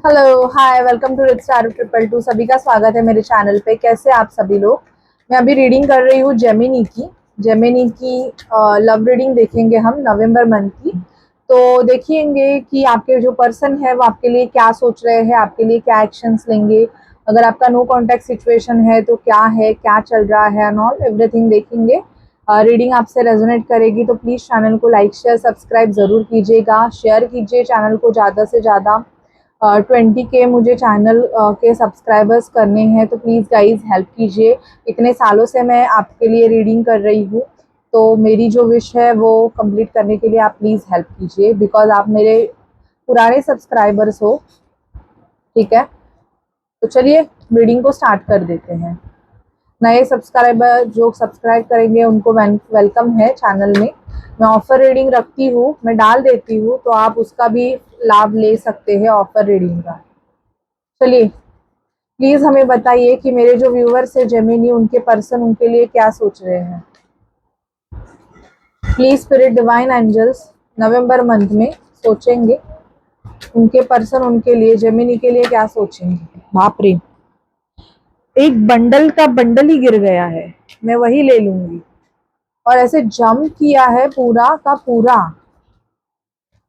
Hello hi welcome to Rich Star 222। सभी का स्वागत है मेरे चैनल पे। कैसे आप सभी लोग। मैं अभी रीडिंग कर रही हूँ जेमिनी की लव रीडिंग देखेंगे हम नवंबर मंथ की। तो देखेंगे कि आपके जो पर्सन है वो आपके लिए क्या सोच रहे हैं, आपके लिए क्या एक्शंस लेंगे। अगर आपका नो कॉन्टैक्ट सिचुएशन है तो क्या है, क्या चल रहा है एंड ऑल एवरीथिंग देखेंगे। रीडिंग आपसे रेजोनेट करेगी तो प्लीज़ चैनल को लाइक शेयर सब्सक्राइब ज़रूर कीजिएगा, शेयर कीजिए चैनल को ज़्यादा से ज़्यादा। 20K मुझे चैनल के सब्सक्राइबर्स करने हैं तो प्लीज़ गाइज हेल्प कीजिए। इतने सालों से मैं आपके लिए रीडिंग कर रही हूँ तो मेरी जो विश है वो कंप्लीट करने के लिए आप प्लीज़ हेल्प कीजिए, बिकॉज आप मेरे पुराने सब्सक्राइबर्स हो। ठीक है, तो चलिए रीडिंग को स्टार्ट कर देते हैं। नए सब्सक्राइबर जो सब्सक्राइब करेंगे उनको वेलकम है चैनल में। मैं ऑफर रीडिंग रखती हूँ, मैं डाल देती हूँ, तो आप उसका भी लाभ ले सकते हैं ऑफर रीडिंग का। चलिए प्लीज हमें बताइए कि मेरे जो व्यूवर्स है जेमिनी, उनके पर्सन उनके लिए क्या सोच रहे हैं। Please spirit divine angels November month में सोचेंगे उनके पर्सन उनके लिए, जेमिनी के लिए क्या सोचेंगे। बाप रे, एक बंडल का बंडल ही गिर गया है, मैं वही ले लूंगी। और ऐसे जंप किया है पूरा का पूरा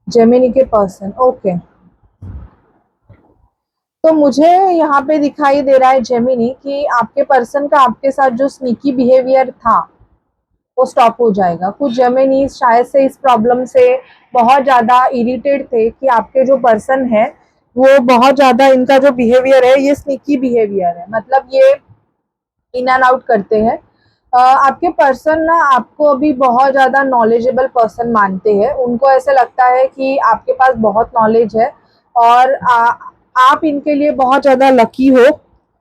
जेमिनी के पर्सन। ओके, तो मुझे यहाँ पे दिखाई दे रहा है जेमिनी कि आपके पर्सन का आपके साथ जो स्नीकी बिहेवियर था वो स्टॉप हो जाएगा। कुछ जेमिनी शायद से इस प्रॉब्लम से बहुत ज़्यादा इरिटेट थे कि आपके जो पर्सन है वो बहुत ज़्यादा, इनका जो बिहेवियर है ये स्नीकी बिहेवियर है, मतलब ये इन एंड आउट करते हैं। आपके पर्सन ना आपको अभी बहुत ज़्यादा नॉलेजेबल पर्सन मानते हैं। उनको ऐसे लगता है कि आपके पास बहुत नॉलेज है और आप इनके लिए बहुत ज़्यादा लकी हो।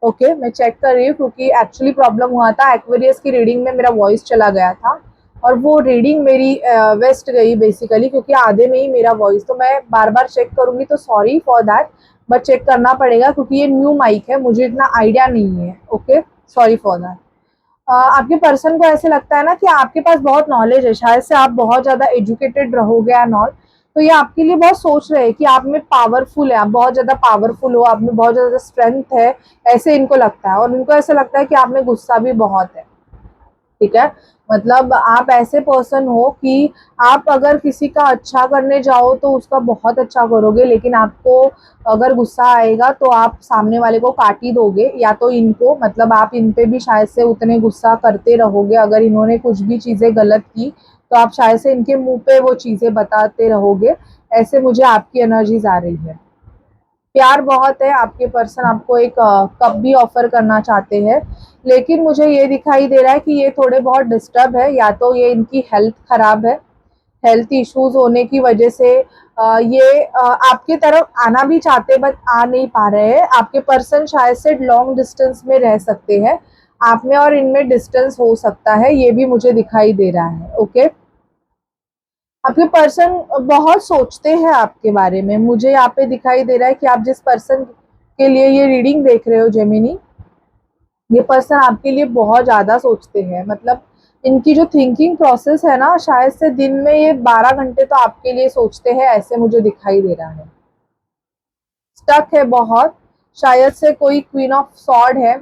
ओके, मैं चेक कर रही हूँ क्योंकि एक्चुअली प्रॉब्लम हुआ था, एक्वेरियस की रीडिंग में मेरा वॉइस चला गया था और वो रीडिंग मेरी वेस्ट गई बेसिकली, क्योंकि आधे में ही मेरा वॉइस, तो मैं बार बार चेक करूँगी, तो sorry for that, but check करना पड़ेगा क्योंकि ये न्यू माइक है, मुझे इतना आइडिया नहीं है। Okay, sorry for that. आपके पर्सन को ऐसे लगता है ना कि आपके पास बहुत नॉलेज है, शायद से आप बहुत ज़्यादा एजुकेटेड रहोगे एंड ऑल, तो ये आपके लिए बहुत सोच रहे हैं कि आप में पावरफुल है, आप बहुत ज़्यादा पावरफुल हो, आप में बहुत ज़्यादा स्ट्रेंथ है, ऐसे इनको लगता है। और इनको ऐसा लगता है कि आप में गुस्सा भी बहुत है। ठीक है, मतलब आप ऐसे पर्सन हो कि आप अगर किसी का अच्छा करने जाओ तो उसका बहुत अच्छा करोगे, लेकिन आपको अगर गुस्सा आएगा तो आप सामने वाले को काट ही दोगे, या तो इनको, मतलब आप इन पे भी शायद से उतने गुस्सा करते रहोगे। अगर इन्होंने कुछ भी चीज़ें गलत की तो आप शायद से इनके मुंह पे वो चीज़ें बताते रहोगे। ऐसे मुझे आपकी एनर्जीज आ रही है। प्यार बहुत है, आपके पर्सन आपको एक कप भी ऑफर करना चाहते हैं, लेकिन मुझे ये दिखाई दे रहा है कि ये थोड़े बहुत डिस्टर्ब है, या तो ये इनकी हेल्थ खराब है, हेल्थ इश्यूज होने की वजह से ये आपके तरफ आना भी चाहते बट आ नहीं पा रहे हैं। आपके पर्सन शायद से लॉन्ग डिस्टेंस में रह सकते हैं, आप में और इनमें डिस्टेंस हो सकता है, ये भी मुझे दिखाई दे रहा है। ओके, आपके पर्सन बहुत सोचते हैं आपके बारे में, मुझे यहाँ पे दिखाई दे रहा है कि आप जिस पर्सन के लिए ये रीडिंग देख रहे हो जेमिनी, ये पर्सन आपके लिए बहुत ज़्यादा सोचते हैं। मतलब इनकी जो थिंकिंग प्रोसेस है ना, शायद से दिन में ये 12 घंटे तो आपके लिए सोचते हैं, ऐसे मुझे दिखाई दे रहा है। स्टक है बहुत, शायद से कोई क्वीन ऑफ सॉर्ड है,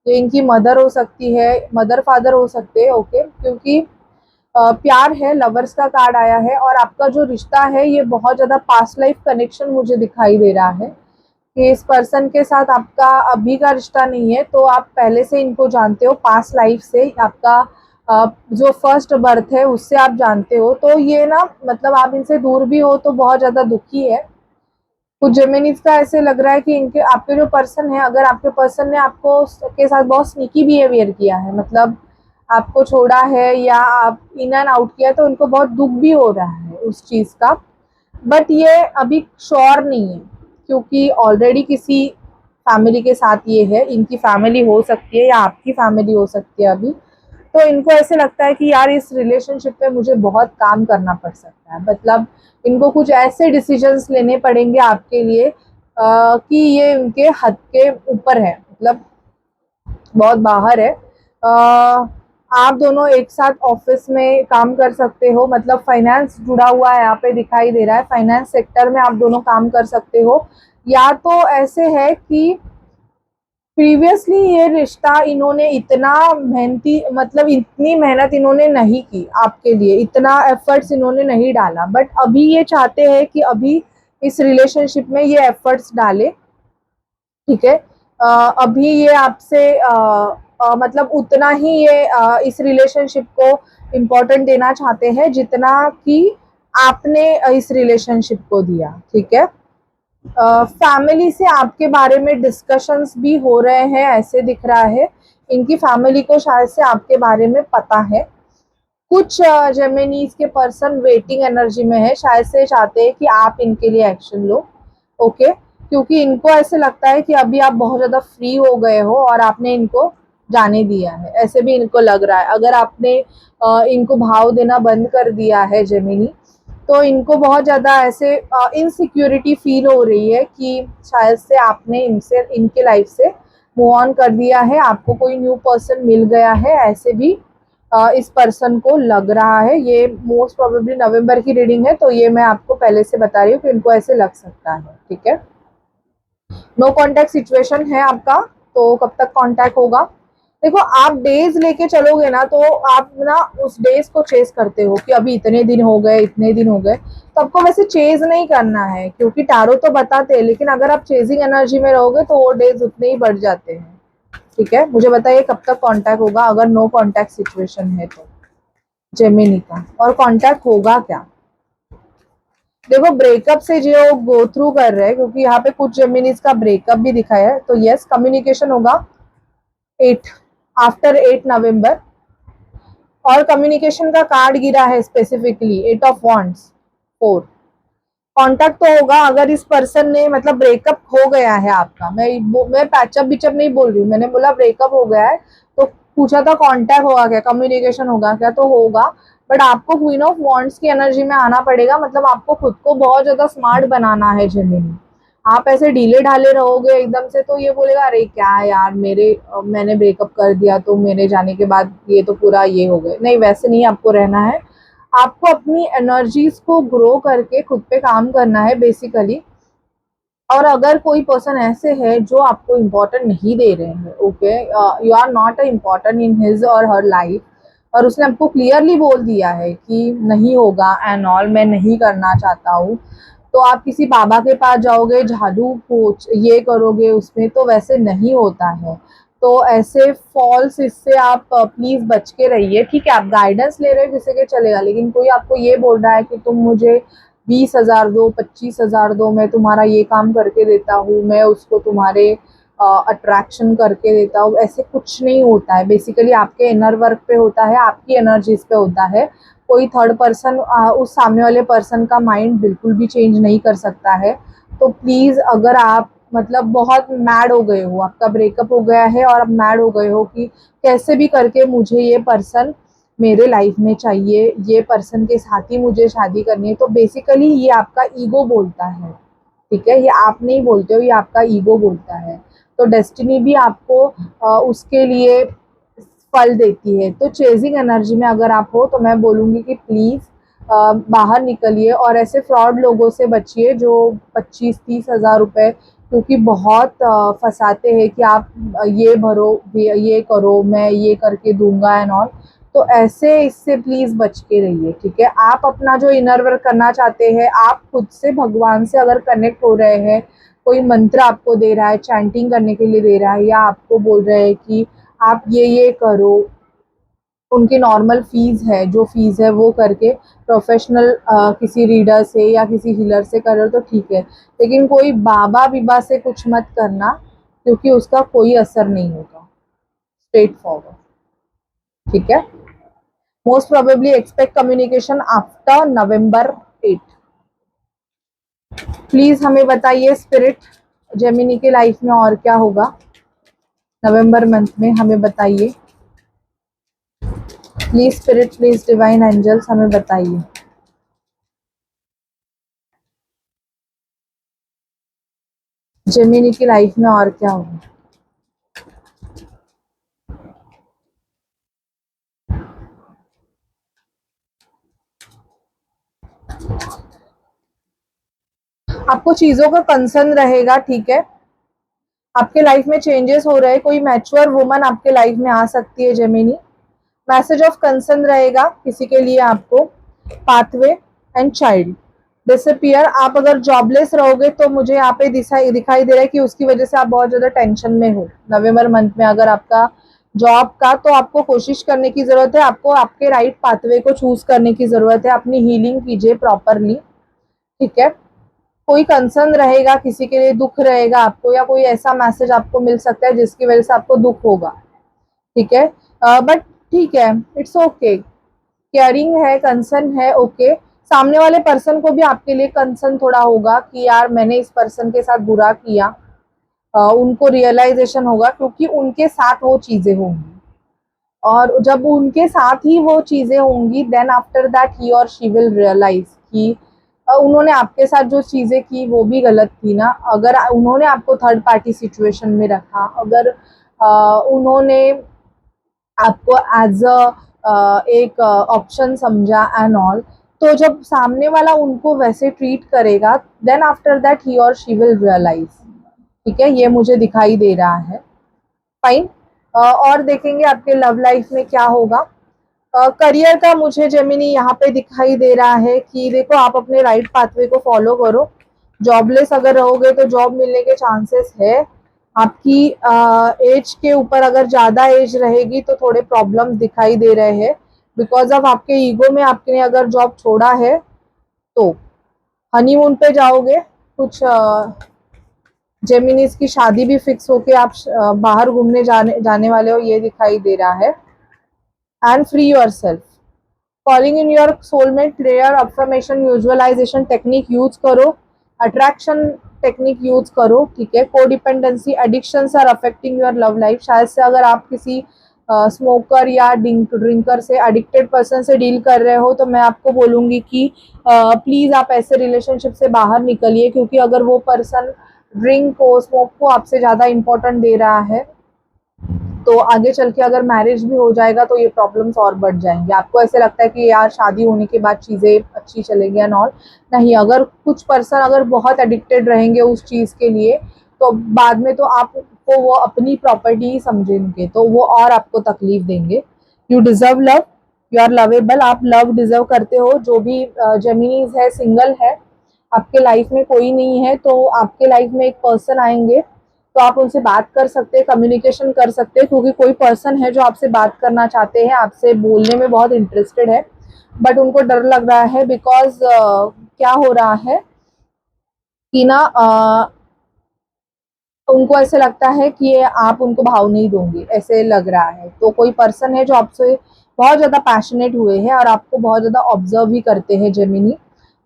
ये इनकी मदर हो सकती है, मदर फादर हो सकते हैं। ओके, क्योंकि प्यार है, लवर्स का कार्ड आया है, और आपका जो रिश्ता है ये बहुत ज़्यादा पास्ट लाइफ कनेक्शन मुझे दिखाई दे रहा है कि इस पर्सन के साथ आपका अभी का रिश्ता नहीं है, तो आप पहले से इनको जानते हो, पास्ट लाइफ से आपका जो फर्स्ट बर्थ है उससे आप जानते हो। तो ये ना, मतलब आप इनसे दूर भी हो तो बहुत ज़्यादा दुखी है। कुछ जेमिनीज का ऐसे लग रहा है कि इनके आपके जो पर्सन है, अगर आपके पर्सन ने आपको के साथ बहुत स्नीकी बिहेवियर किया है, मतलब आपको छोड़ा है या आप इन एंड आउट किया, तो उनको बहुत दुख भी हो रहा है उस चीज़ का, बट ये अभी श्योर नहीं है क्योंकि ऑलरेडी किसी फैमिली के साथ ये है। इनकी फैमिली हो सकती है या आपकी फैमिली हो सकती है अभी, तो इनको ऐसे लगता है कि यार इस रिलेशनशिप में मुझे बहुत काम करना पड़ सकता है, मतलब इनको कुछ ऐसे डिसीजंस लेने पड़ेंगे आपके लिए कि ये उनके हद के ऊपर है, मतलब बहुत बाहर है। आप दोनों एक साथ ऑफिस में काम कर सकते हो, मतलब फाइनेंस जुड़ा हुआ है यहाँ पे दिखाई दे रहा है, फाइनेंस सेक्टर में आप दोनों काम कर सकते हो। या तो ऐसे है कि प्रीवियसली ये रिश्ता इन्होंने इतना मेहनती, मतलब इतनी मेहनत इन्होंने नहीं की आपके लिए, इतना एफर्ट्स इन्होंने नहीं डाला, बट अभी ये चाहते हैं कि अभी इस रिलेशनशिप में ये एफर्ट्स डाले। ठीक है। अभी ये आपसे मतलब उतना ही ये इस रिलेशनशिप को इम्पोर्टेंट देना चाहते हैं जितना कि आपने इस रिलेशनशिप को दिया। ठीक है। फैमिली से आपके बारे में डिस्कशंस भी हो रहे हैं ऐसे दिख रहा है। इनकी फैमिली को शायद से आपके बारे में पता है। कुछ जेमिनीज के पर्सन वेटिंग एनर्जी में है, शायद से चाहते हैं कि आप इनके लिए एक्शन लो। ओके। क्योंकि इनको ऐसे लगता है कि अभी आप बहुत ज़्यादा फ्री हो गए हो और आपने इनको जाने दिया है, ऐसे भी इनको लग रहा है। अगर आपने इनको भाव देना बंद कर दिया है जेमिनी, तो इनको बहुत ज़्यादा ऐसे इनसिक्योरिटी फील हो रही है कि शायद से आपने इनसे, इनके लाइफ से मूव ऑन कर दिया है, आपको कोई न्यू पर्सन मिल गया है, ऐसे भी इस पर्सन को लग रहा है। ये मोस्ट प्रोबेबली नवंबर की रीडिंग है, तो ये मैं आपको पहले से बता रही हूँ कि इनको ऐसे लग सकता है। ठीक है। नो कांटेक्ट सिचुएशन है आपका, तो कब तक कांटेक्ट होगा? देखो, आप डेज लेके चलोगे ना, तो आप ना उस डेज को चेस करते हो कि अभी इतने दिन हो गए, इतने दिन हो गए, तो आपको वैसे चेज नहीं करना है, क्योंकि टैरो तो बताते हैं, लेकिन अगर आप चेजिंग एनर्जी में रहोगे तो वो डेज उतने ही बढ़ जाते हैं। ठीक है। मुझे बताइए कब तक कांटेक्ट होगा अगर नो कांटेक्ट सिचुएशन है तो जेमिनी का, और कांटेक्ट होगा क्या? देखो, ब्रेकअप से जो गो थ्रू कर रहे हैं, क्योंकि यहाँ पे कुछ जेमिनीज का ब्रेकअप भी दिखाया है, तो यस, कम्युनिकेशन होगा 8, आफ्टर 8 नवंबर। और कम्युनिकेशन का कार्ड गिरा है स्पेसिफिकली 8 ऑफ वॉन्ड्स, 4। कांटेक्ट तो होगा अगर इस पर्सन ने, मतलब ब्रेकअप हो गया है आपका, मैं पैचअप बिचअप नहीं बोल रही हूँ, मैंने बोला ब्रेकअप हो गया है। तो पूछा था कांटेक्ट होगा क्या, कम्युनिकेशन होगा क्या, तो होगा। बट आपको क्वीन ऑफ वॉन्ड्स की एनर्जी में आना पड़ेगा, मतलब आपको खुद को बहुत ज्यादा स्मार्ट बनाना है जेमिनी। आप ऐसे ढीले ढाले रहोगे एकदम से, तो ये बोलेगा अरे क्या यार, मैंने ब्रेकअप कर दिया तो मेरे जाने के बाद ये तो पूरा ये हो गए। नहीं, वैसे नहीं आपको रहना है। आपको अपनी एनर्जीज को ग्रो करके खुद पे काम करना है बेसिकली। और अगर कोई पर्सन ऐसे है जो आपको इम्पोर्टेंट नहीं दे रहे हैं, okay, you are not a important in his or her life, और उसने आपको क्लियरली बोल दिया है कि नहीं होगा एंड ऑल, मैं नहीं करना चाहता हूँ, तो आप किसी बाबा के पास जाओगे, जादू कोच ये करोगे उसमें, तो वैसे नहीं होता है। तो ऐसे फॉल्स इससे आप प्लीज बच के रहिए। ठीक है, आप गाइडेंस ले रहे हो किसी के, चलेगा, लेकिन कोई आपको ये बोल रहा है कि तुम मुझे 20,000 दो, 25,000 दो, मैं तुम्हारा ये काम करके देता हूँ, मैं उसको तुम्हारे अट्रैक्शन करके देता हूँ, ऐसे कुछ नहीं होता है। बेसिकली आपके इनर वर्क पे होता है, आपकी एनर्जीज पे होता है। कोई थर्ड पर्सन उस सामने वाले पर्सन का माइंड बिल्कुल भी चेंज नहीं कर सकता है। तो प्लीज़, अगर आप मतलब बहुत मैड हो गए हो, आपका ब्रेकअप हो गया है और आप मैड हो गए हो कि कैसे भी करके मुझे ये पर्सन मेरे लाइफ में चाहिए, ये पर्सन के साथ ही मुझे शादी करनी है, तो बेसिकली ये आपका ईगो बोलता है। ठीक है, ये आप नहीं बोलते हो, ये आपका ईगो बोलता है। तो डेस्टिनी भी आपको उसके लिए फल देती है। तो चेजिंग एनर्जी में अगर आप हो, तो मैं बोलूँगी कि प्लीज़ बाहर निकलिए और ऐसे फ्रॉड लोगों से बचिए जो 25-30 हज़ार रुपए, क्योंकि बहुत फंसाते हैं कि आप ये भरो, ये करो, मैं ये करके दूंगा एंड ऑल। तो ऐसे इससे प्लीज़ बच के रहिए। ठीक है। आप अपना जो इनर वर्क करना चाहते हैं, आप खुद से भगवान से अगर कनेक्ट हो रहे हैं, कोई मंत्र आपको दे रहा है, चैंटिंग करने के लिए दे रहा है, या आपको बोल रहे हैं कि आप ये करो, उनकी नॉर्मल फीस है, जो फीस है वो करके प्रोफेशनल किसी रीडर से या किसी हीलर से कर रहे हो तो ठीक है, लेकिन कोई बाबा बिबा से कुछ मत करना, क्योंकि उसका कोई असर नहीं होगा। Straight forward. ठीक है। Most probably expect communication after November 8। Please हमें बताइए स्पिरिट, जेमिनी के लाइफ में और क्या होगा नवंबर मंथ में, हमें बताइए please spirit, please divine angels, हमें बताइए। जेमिनी की लाइफ में और क्या होगा? आपको चीजों का कंसर्न रहेगा, ठीक है। आपके लाइफ में चेंजेस हो रहे हैं, कोई मैच्योर वुमन आपके लाइफ में आ सकती है जेमिनी। मैसेज ऑफ कंसर्न रहेगा किसी के लिए आपको। Pathway and child disappear. आप अगर जॉबलेस रहोगे तो मुझे यहाँ पे दिखाई दे रहा है कि उसकी वजह से आप बहुत ज्यादा टेंशन में हो नवंबर मंथ में। अगर आपका जॉब का, तो आपको कोशिश करने की जरूरत है, आपको आपके राइट पाथवे को चूज करने की जरूरत है। अपनी हीलिंग कीजिए प्रॉपरली, ठीक है। कोई कंसर्न रहेगा, किसी के लिए दुख रहेगा आपको, या कोई ऐसा मैसेज आपको मिल सकता है जिसकी वजह से आपको दुख होगा, ठीक है। बट ठीक है, इट्स ओके। केयरिंग है, कंसर्न है, ओके। सामने वाले पर्सन को भी आपके लिए कंसर्न थोड़ा होगा कि यार मैंने इस पर्सन के साथ बुरा किया। उनको रियलाइजेशन होगा क्योंकि उनके साथ वो चीजें होंगी, और जब उनके साथ ही वो चीजें होंगी देन आफ्टर दैट ही और शी विल रियलाइज कि उन्होंने आपके साथ जो चीजें की वो भी गलत थी ना। अगर उन्होंने आपको थर्ड पार्टी सिचुएशन में रखा, अगर उन्होंने आपको एज अ एक ऑप्शन समझा एंड ऑल, तो जब सामने वाला उनको वैसे ट्रीट करेगा देन आफ्टर दैट ही और शी विल रियलाइज, ठीक है। ये मुझे दिखाई दे रहा है। फाइन। और देखेंगे आपके लव लाइफ में क्या होगा। करियर का मुझे जेमिनी यहाँ पे दिखाई दे रहा है कि देखो आप अपने राइट पाथवे को फॉलो करो। जॉबलेस अगर रहोगे तो जॉब मिलने के चांसेस है। आपकी एज के ऊपर अगर ज्यादा एज रहेगी तो थोड़े प्रॉब्लम दिखाई दे रहे हैं बिकॉज ऑफ आपके ईगो में। आपने अगर जॉब छोड़ा है तो हनीमून पे जाओगे। कुछ जेमिनीज की शादी भी फिक्स होके आप बाहर घूमने जाने वाले हो, ये दिखाई दे रहा है। And free yourself. Calling in your soulmate, prayer, affirmation, visualisation technique use करो। अट्रैक्शन टेक्निक यूज करो, ठीक है। Codependency addictions are affecting your love life. शायद से अगर आप किसी स्मोकर या ड्रिंकर से, एडिक्टेड पर्सन से डील कर रहे हो, तो मैं आपको बोलूंगी कि प्लीज आप ऐसे रिलेशनशिप से बाहर निकलिए, क्योंकि अगर वो पर्सन ड्रिंक को, स्मोक को आपसे ज्यादा इंपॉर्टेंट दे रहा है तो आगे चल के अगर मैरिज भी हो जाएगा तो ये प्रॉब्लम्स और बढ़ जाएंगे। आपको ऐसे लगता है कि यार शादी होने के बाद चीज़ें अच्छी चलेंगी एंड ऑल, नहीं। अगर कुछ पर्सन अगर बहुत एडिक्टेड रहेंगे उस चीज़ के लिए तो बाद में तो आपको वो अपनी प्रॉपर्टी ही समझेंगे, तो वो और आपको तकलीफ देंगे। You deserve love, you are lovable. आप लव डिजर्व करते हो। जो भी जेमिनीज है, सिंगल है, आपके लाइफ में कोई नहीं है, तो आपके लाइफ में एक पर्सन आएंगे तो आप उनसे बात कर सकते हैं, कम्युनिकेशन कर सकते हैं, क्योंकि कोई पर्सन है जो आपसे बात करना चाहते हैं, आपसे बोलने में बहुत इंटरेस्टेड है, बट उनको डर लग रहा है बिकॉज क्या हो रहा है कि ना उनको ऐसे लगता है कि आप उनको भाव नहीं दोगे, ऐसे लग रहा है। तो कोई पर्सन है जो आपसे बहुत ज्यादा पैशनेट हुए हैं और आपको बहुत ज्यादा ऑब्जर्व भी करते हैं जेमिनी।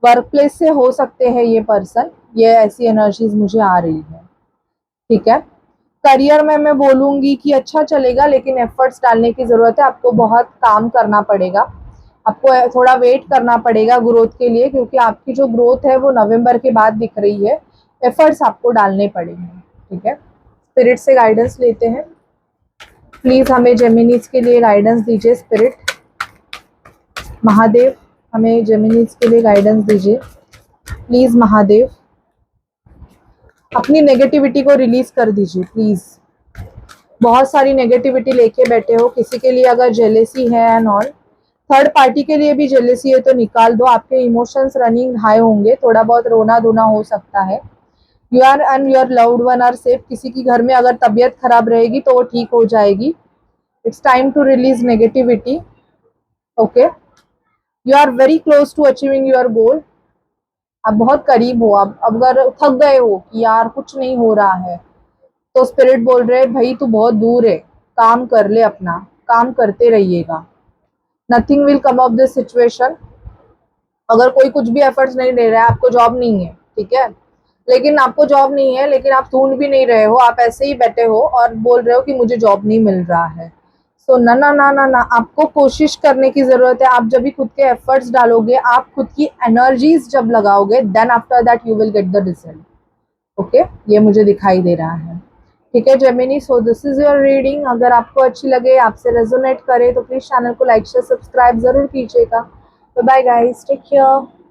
वर्क प्लेस से हो सकते हैं ये पर्सन, ये ऐसी एनर्जीज मुझे आ रही है, ठीक है। करियर में मैं बोलूंगी कि अच्छा चलेगा, लेकिन एफर्ट्स डालने की जरूरत है। आपको बहुत काम करना पड़ेगा, आपको थोड़ा वेट करना पड़ेगा ग्रोथ के लिए, क्योंकि आपकी जो ग्रोथ है वो नवंबर के बाद दिख रही है। एफर्ट्स आपको डालने पड़ेंगे, ठीक है। स्पिरिट से गाइडेंस लेते हैं। प्लीज हमें जेमिनीज के लिए गाइडेंस दीजिए स्पिरिट। महादेव, हमें जेमिनीज के लिए गाइडेंस दीजिए प्लीज। महादेव, अपनी नेगेटिविटी को रिलीज कर दीजिए प्लीज। बहुत सारी नेगेटिविटी लेके बैठे हो किसी के लिए, अगर जेलेसी है एंड ऑल, थर्ड पार्टी के लिए भी जेलेसी है तो निकाल दो। आपके इमोशंस रनिंग हाई होंगे, थोड़ा बहुत रोना धोना हो सकता है। You are and your loved one are safe. किसी की घर में अगर तबीयत खराब रहेगी तो वो ठीक हो जाएगी। It's time to release negativity, okay. You are very close to achieving your goal. आप बहुत करीब हो। आप अगर थक गए हो कि यार कुछ नहीं हो रहा है, तो स्पिरिट बोल रहे हैं भाई तू बहुत दूर है, काम कर ले, अपना काम करते रहिएगा। Nothing will come of this situation. अगर कोई कुछ भी एफर्ट्स नहीं ले रहा है, आपको जॉब नहीं है, ठीक है, लेकिन आपको जॉब नहीं है, लेकिन आप ढूंढ भी नहीं रहे हो, आप ऐसे ही बैठे हो और बोल रहे हो कि मुझे जॉब नहीं मिल रहा है। सो ना ना ना ना ना, आपको कोशिश करने की जरूरत है। आप जब भी खुद के एफर्ट्स डालोगे, आप खुद की एनर्जीज जब लगाओगे, then after that you will get the result, okay. ये मुझे दिखाई दे रहा है, ठीक है Gemini. So this is your reading. अगर आपको अच्छी लगे, आपसे रेजोनेट करे, तो प्लीज चैनल को लाइक शेयर सब्सक्राइब जरूर कीजिएगा। Bye guys, take care.